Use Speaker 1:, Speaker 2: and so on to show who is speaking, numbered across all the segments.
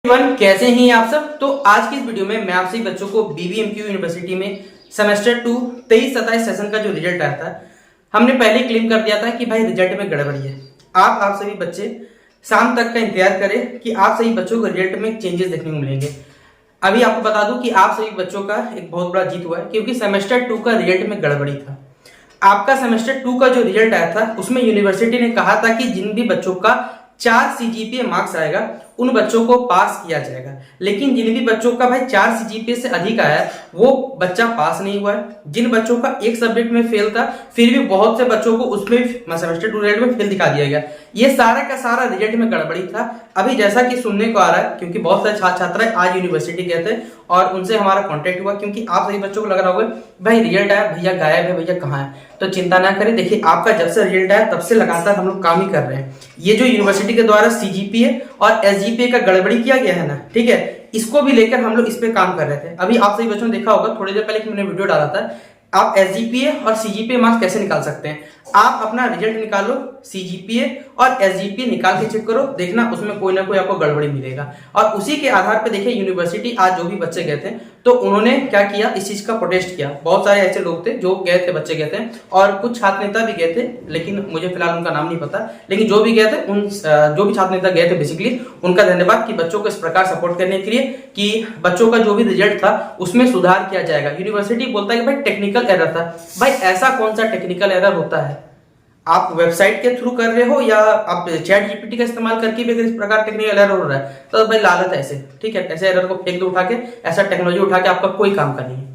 Speaker 1: कैसे हैं आप सब। तो आज की इस वीडियो में मैं आपसे बच्चों को बीबीएमक्यू यूनिवर्सिटी में सेमेस्टर 2 23-27 सेशन का जो रिजल्ट आया था, हमने पहले क्लेम कर दिया था कि भाई रिजल्ट में गड़बड़ी है। आप सभी बच्चे शाम तक का इंतजार करें कि आप सभी बच्चों को रिजल्ट में चेंजेस देखने को मिलेंगे। अभी आपको बता दूं कि आप सभी बच्चों का एक बहुत बड़ा जीत हुआ है, क्योंकि सेमेस्टर 2 का रिजल्ट में गड़बड़ी था। आपका सेमेस्टर 2 का जो रिजल्ट आया था उसमें यूनिवर्सिटी ने कहा था कि जिन भी बच्चों का 4 सीजीपीए मार्क्स आएगा उन बच्चों को पास किया जाएगा, लेकिन जिन भी बच्चों का भाई 4 सीजीपीए से अधिक आया है वो बच्चा पास नहीं हुआ है। जिन बच्चों का एक सब्जेक्ट में फेल था फिर भी बहुत से बच्चों को उसमें सेमेस्टर 2 रिजल्ट में फेल दिखा दिया गया। ये सारा का सारा रिजल्ट में गड़बड़ी था। अभी जैसा कि सुनने को आ रहा है, क्योंकि बहुत सारे छात्र आज यूनिवर्सिटी गए थे और उनसे हमारा कॉन्टेक्ट हुआ, क्योंकि आप सभी बच्चों को लग रहा होगा भाई रिजल्ट आया, भैया गायब है, भैया कहाँ है। तो चिंता ना करें, देखिए आपका जब से रिजल्ट आया तब से लगातार हम लोग काम ही कर रहे हैं। ये जो यूनिवर्सिटी के द्वारा सीजीपीए और एसजीपीए का गड़बड़ी किया गया है ना, ठीक है, इसको भी लेकर हम लोग इस पे काम कर रहे थे। अभी आप सभी बच्चों ने देखा होगा थोड़ी देर पहले कि मैंने वीडियो डाला था, आप एसजीपीए और सीजीपीए मार्क्स कैसे निकाल सकते हैं। आप अपना रिजल्ट निकालो, सीजीपीए और एसजीपीए निकाल के चेक करो, देखना उसमें कोई ना कोई आपको गड़बड़ी मिलेगा। और उसी के आधार पर देखिए यूनिवर्सिटी आज जो भी बच्चे गए थे तो उन्होंने क्या किया, इस चीज का प्रोटेस्ट किया। बहुत सारे ऐसे लोग थे जो गए थे, बच्चे गए थे और कुछ छात्र नेता भी गए थे, लेकिन मुझे फिलहाल उनका नाम नहीं पता। लेकिन जो भी गए थे उन जो भी छात्र नेता गए थे बेसिकली उनका धन्यवाद कि बच्चों को इस प्रकार सपोर्ट करने के लिए कि बच्चों का जो भी रिजल्ट था उसमें सुधार किया जाएगा। यूनिवर्सिटी बोलता है कि भाई टेक्निकल एरर था। भाई ऐसा कौन सा टेक्निकल एरर होता है? आप वेबसाइट के थ्रू कर रहे हो या आप चैट जीपीटी का इस्तेमाल करके भी अगर इस प्रकार टेक्निकल एरर हो रहा है तो भाई लालच ऐसे, ठीक है, ऐसे एरर को फेंक दो उठा के, ऐसा टेक्नोलॉजी उठा के आपका कोई काम का नहीं है।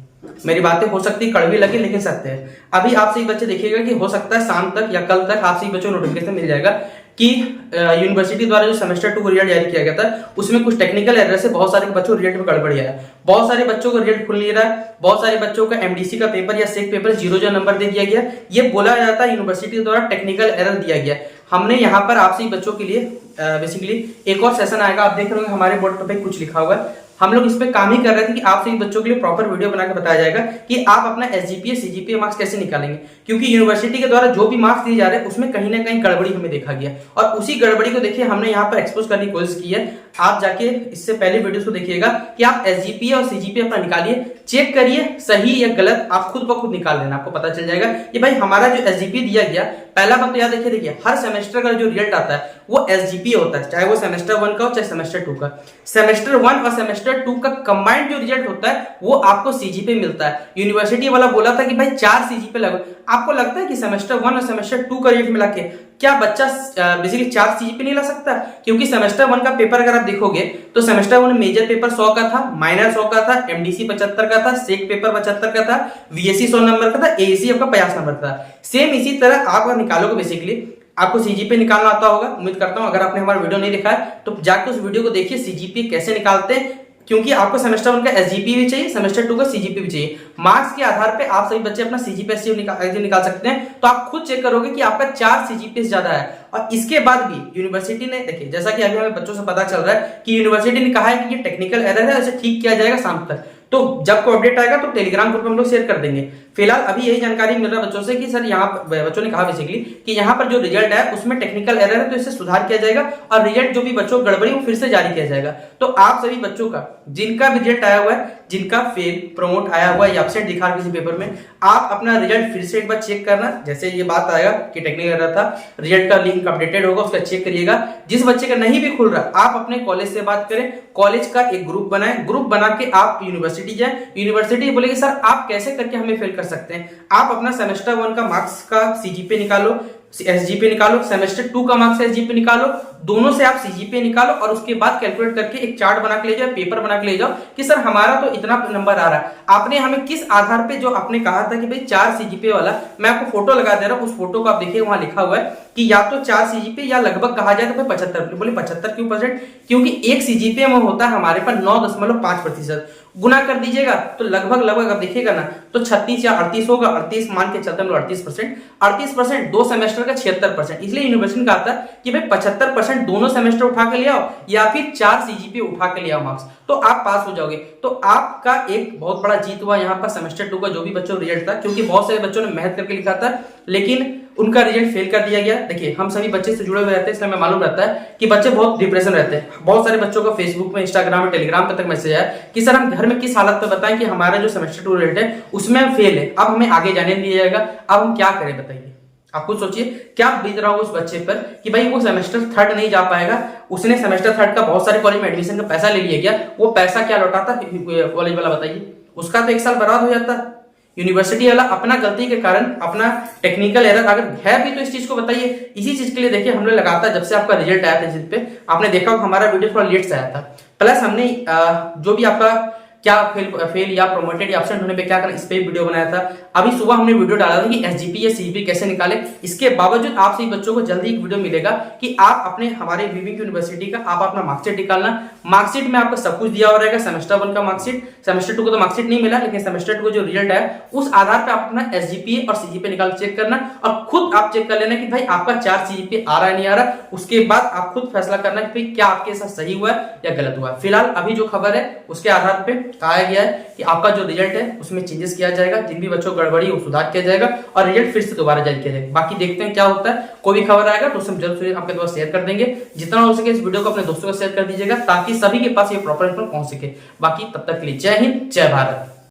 Speaker 1: मेरी बातें हो सकती कड़वी लगी लेकिन सत्य है। अभी आप सही बच्चे देखिएगा कि हो सकता है शाम तक या कल तक आप सही बच्चों को नोटिफिकेशन मिल जाएगा कि यूनिवर्सिटी द्वारा जो सेमेस्टर 2 रिजल्ट जारी किया गया था उसमें कुछ टेक्निकल एरर से बहुत सारे बच्चों रिजल्ट में गड़बड़ी आया। बहुत सारे बच्चों को रिजल्ट खुल नहीं रहा है, बहुत सारे बच्चों का एमडीसी का पेपर या सेक पेपर 0 नंबर दे दिया गया। ये बोला जाता है यूनिवर्सिटी द्वारा टेक्निकल एरर दिया गया। हमने यहाँ पर आपसे बच्चों के लिए बेसिकली एक और सेशन आएगा, आप देख रहे होंगे हमारे बोर्ड पर कुछ लिखा हुआ है। हम लोग इस पे काम ही कर रहे थे कि आप सभी बच्चों के लिए प्रॉपर वीडियो बना के बताया जाएगा कि आप अपना एसजीपीए सीजीपीए मार्क्स कैसे निकालेंगे, क्योंकि यूनिवर्सिटी के द्वारा जो भी मार्क्स दिए जा रहे हैं उसमें कहीं ना कहीं गड़बड़ी हमें देखा गया और उसी गड़बड़ी को देखिए हमने यहाँ पर एक्सपोज करने की कोशिश की है। आप जाके इससे पहले वीडियो को देखिएगा कि आप एसजीपीए और सीजीपीए अपना निकालिए, चेक करिए सही या गलत, आप खुद ब खुद निकाल लेना, आपको पता चल जाएगा कि भाई हमारा जो एसजीपीए दिया गया। पहला बात तो याद देखिए हर सेमेस्टर का जो रिजल्ट आता है वो एसजीपीए होता है, चाहे वो सेमेस्टर 1 का हो चाहे सेमेस्टर 2 का। सेमेस्टर 1 और सेमेस्टर 2 का कंबाइंड जो रिजल्ट होता है वो आपको सीजीपीए मिलता है। यूनिवर्सिटी वाला बोला था कि भाई 4 सीजीपीए लगो। आपको लगता है कि सेमेस्टर 1 और सेमेस्टर 2 का रिजल्ट मिला के क्या बच्चा बेसिकली 4 सीजीपीए नहीं ला सकता? क्योंकि सेमेस्टर 1 का पेपर अगर आप देखोगे तो सेमेस्टर 1 मेजर पेपर 100 का था, माइनर 100 का था, एमडीसी 75 का था, सेक पेपर 75 का था, वीएससी 100 नंबर का था, एएसी आपका 50 नंबर का था। सेम इसी तरह आप अगर निकालोगे बेसिकली आपको सीजीपीए निकालना आता होगा। उम्मीद करता हूं अगर आपने हमारा वीडियो नहीं देखा है तो जाकर उस वीडियो को देखिए सीजीपीए कैसे निकालते हैं, क्योंकि आपको सेमेस्टर 1 का एसजीपीए भी चाहिए, सेमेस्टर 2 का सीजीपीए भी चाहिए। मार्क्स के आधार पे आप सभी बच्चे अपना सीजीपीए निकाल सकते हैं। तो आप खुद चेक करोगे कि आपका 4 सीजीपीए ज्यादा है। और इसके बाद भी यूनिवर्सिटी ने देखिए, जैसा कि अभी हमें बच्चों से पता चल रहा है कि यूनिवर्सिटी ने कहा है कि ये टेक्निकल एरर है, इसे ठीक किया जाएगा शाम तक। तो जब कोई अपडेट आएगा तो टेलीग्राम ग्रुप में हम लोग शेयर कर देंगे। फिलहाल अभी यही जानकारी मिल रहा है बच्चों से कि सर यहाँ बच्चों ने कहा बेसिकली कि यहाँ पर जो रिजल्ट है उसमें टेक्निकल एरर है, तो इसे सुधार किया जाएगा और रिजल्ट जो भी बच्चों को गड़बड़ी वो फिर से जारी किया जाएगा। तो आप सभी बच्चों का जिनका भी रिजल्ट आया हुआ है, जिनका फेल प्रमोट आया हुआ है या एब्सेंट दिखा किसी पेपर में, आप अपना रिजल्ट फिर से एक बार चेक करना। जैसे ये बात आएगा कि टेक्निकल एरर था, रिजल्ट का लिंक अपडेटेड होगा, उसका चेक करिएगा। जिस बच्चे का नहीं भी खुल रहा आप अपने कॉलेज से बात करें, कॉलेज का एक ग्रुप बनाएं, ग्रुप बना के आप यूनिवर्सिटी जाएं। यूनिवर्सिटी बोलेगी सर आप कैसे करके हमें फेल कर सकते हैं। आप अपना सेमेस्टर 1 का मार्क्स का सीजीपीए निकालो, एसजीपीए निकालो, सेमेस्टर 2 का मार्क्स एसजीपीए निकालो, दोनों से आप सीजीपीए निकालो और उसके बाद कैलकुलेट करके एक चार्ट बना के ले जाओ, पेपर बना के ले जाओ कि सर हमारा तो इतना नंबर आ रहा है। आपने हमें किस आधार पे, जो आपने कहा था कि भाई 4 सीजीपीए वाला, मैं आपको फोटो लगा दे रहा हूं, उस फोटो को आप देखिए वहां लिखा हुआ है कि या तो 4 सीजीपीए या लगभग कहा जाए तो 75। बोले 75 क्यों परसेंट? क्योंकि एक सीजीपीए में होता है हमारे पास 9.5%। गुना कर दीजिएगा तो लगभग आप देखिएगा ना तो 36 या 38 होगा। 38 मान के चलते हम लोग 38%, 38% 2 सेमेस्टर का 76%। इसलिए यूनिवर्सिटी ने कहा था कि भाई 75% दोनों सेमेस्टर उठा के ले आओ या फिर 4 सीजीपीए उठा के ले आओ मार्क्स, तो आप पास हो जाओगे। तो आपका एक बहुत बड़ा जीत हुआ यहाँ पर सेमेस्टर 2 का जो भी बच्चों रिजल्ट था, क्योंकि बहुत सारे बच्चों ने मेहनत करके लिखा था लेकिन उनका रिजल्ट फेल कर दिया गया। देखिए हम सभी बच्चे से जुड़े हुए रहते हैं, इसलिए हमें मालूम रहता है कि बच्चे बहुत डिप्रेशन रहते हैं। बहुत सारे बच्चों का फेसबुक में, इंस्टाग्राम में, टेलीग्राम पे तक मैसेज आया कि सर हम घर में किस हालत पे बताएं कि हमारा जो सेमेस्टर 2 रिजल्ट है उसमें हम फेल है, अब हमें आगे जाने नहीं दिया जाएगा, अब हम क्या करें बताइए। आप खुद सोचिए क्या बीत रहा होगा उस बच्चे पर कि भाई वो सेमेस्टर 3 नहीं जा पाएगा। उसने सेमेस्टर 3 का बहुत सारे कॉलेज में एडमिशन का पैसा ले लिया गया, वो पैसा क्या लौटाता कॉलेज वाला बताइए? उसका तो 1 साल बर्बाद हो जाता। यूनिवर्सिटी वाला अपना गलती के कारण, अपना टेक्निकल एरर अगर है भी तो इस चीज को बताइए। इसी चीज के लिए देखिए हम लोग लगातार जब से आपका रिजल्ट आया था, जिस पे आपने देखा हमारा वीडियो थोड़ा लेट से आया था, प्लस हमने जो भी आपका क्या फेल या प्रोमोटेड या एब्सेंट होने पे क्या करना, इस पे वीडियो बनाया था। अभी सुबह हमने वीडियो डाला था कि एसजीपी या सीजीपी कैसे निकाले। इसके बावजूद आप सभी बच्चों को जल्दी एक वीडियो मिलेगा कि आप अपने हमारे बीबीएमक्यू यूनिवर्सिटी का आप अपना मार्कशीट निकालना। मार्कशीट में आपको सब कुछ दिया हुआ रहेगा, सेमेस्टर 1 का मार्कशीट, सेमेस्टर 2 को तो मार्कशीट नहीं मिला, लेकिन सेमेस्टर 2 को जो रिजल्ट है उस आधार पर आप अपना एसजीपीए और सीजीपीए निकाल चेक करना और खुद आप चेक कर लेना कि भाई आपका 4 सीजीपीए आ रहा है नहीं आ रहा। उसके बाद आप खुद फैसला करना कि भाई क्या आपके साथ सही हुआ है या गलत हुआ है। फिलहाल अभी जो खबर है उसके आधार पे कहा गया है कि आपका जो रिजल्ट है उसमें चेंजेस किया जाएगा, जिन भी बच्चों को गड़बड़ी वो सुधार किया जाएगा और रिजल्ट फिर से दोबारा जारी किया जाएगा। बाकी देखते हैं क्या होता है। कोई भी खबर आएगा तो उसे हम जल्द से जल्द आपके पास शेयर कर देंगे। जितना हो सके इस वीडियो को अपने दोस्तों को शेयर कर दीजिएगा ताकि सभी के पास ये प्रॉपर इन्फॉर्मेशन पहुंच सके। बाकी तब तक के लिए जय हिंद, जय भारत।